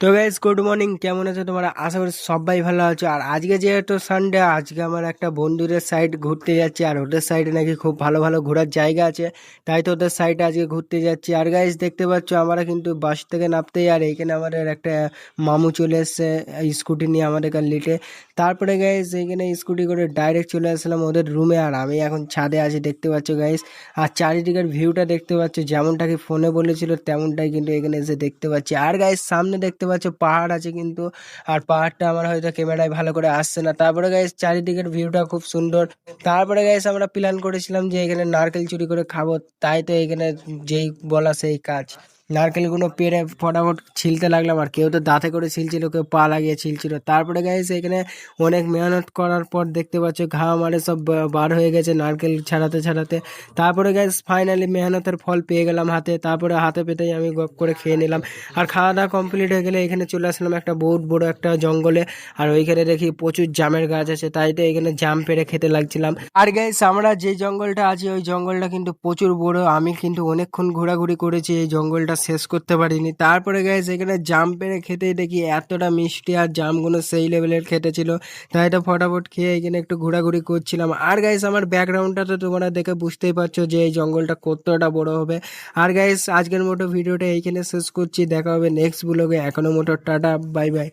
তো guys good morning, কেমন আছো তোমরা? আশা করি সবাই ভালো আছো। আর আজকে যেহেতু সানডে, আজকে আমার একটা বন্ধুদের সাইড ঘুরতে যাচ্ছি। আর ওদের সাইডে নাকি খুব ভালো ভালো ঘোরার জায়গা আছে, তাই তো ওদের সাইডে আজকে ঘুরতে যাচ্ছি। আর গাইস দেখতে পাচ্ছ আমরা কিন্তু বাস থেকে নামতেই আর এখানে আমাদের একটা মামু চলে এসছে স্কুটি নিয়ে আমাদের লিটে। তারপরে গাইস এখানে স্কুটি করে ডাইরেক্ট চলে আসলাম ওদের রুমে। আর আমি এখন ছাদে আছি, দেখতে পাচ্ছ গাইস। আর চারিদিকের ভিউটা দেখতে পাচ্ছ, যেমনটা কি ফোনে বলেছিল তেমনটাই কিন্তু এখানে এসে দেখতে পাচ্ছি। আর গাইস সামনে দেখতে পাচ্ছ পাহাড় আছে কিন্তু, আর পাহাড়টা আমার হয়তো ক্যামেরায় ভালো করে আসছে না। তারপরে গাইস চারিদিকের ভিউটা খুব সুন্দর। তারপরে গাইস আমরা প্ল্যান করেছিলাম যে এখানে নারকেল চুরি করে খাবো, তাই তো এখানে যেই বলা সেই কাজ, নারকেলগুলো পেড়ে ফটাফট ছিলতে লাগলাম। আর কেউ তো দাঁতে করে ছিলছিল, কেউ পা লাগিয়ে ছিলছিল। তারপরে গাইস এখানে অনেক মেহনত করার পর দেখতে পাচ্ছ ঘাম মারে সব বার হয়ে গেছে নারকেল ছাড়াতে ছাড়াতে। তারপরে গাইস ফাইনালি মেহনতের ফল পেয়ে গেলাম হাতে। তারপরে হাতে পেতেই আমি গপ করে খেয়ে নিলাম। আর খাওয়া দাওয়া কমপ্লিট হয়ে গেলে এখানে চলে আসলাম একটা বহুত বড় একটা জঙ্গলে। আর ওইখানে দেখি প্রচুর জামের গাছ আছে, তাই তো এখানে জাম পেড়ে খেতে লাগছিলাম। আর গাইস আমরা যে জঙ্গলটা আছি ওই জঙ্গলটা কিন্তু প্রচুর বড়, আমি কিন্তু অনেকক্ষণ ঘোরাঘুরি করেছি, এই জঙ্গলটা শেষ করতে পারিনি। তারপরে গাইস এখানে জাম পেড়ে খেতেই দেখি এতটা মিষ্টি, আর জামগুলো সেই লেভেলের খেতে ছিল, তাই তো ফটাফট খেয়ে এখানে একটু ঘোরাঘুরি করছিলাম। আর গাইস আমার ব্যাকগ্রাউন্ডটা তো তোমরা দেখে বুঝতেই পারছো যে এই জঙ্গলটা কতটা বড় হবে। আর গাইস আজকের মতো ভিডিওটা এইখানে শেষ করছি, দেখা হবে নেক্সট ব্লগে। এখনো মতো টাটা, বাই বাই।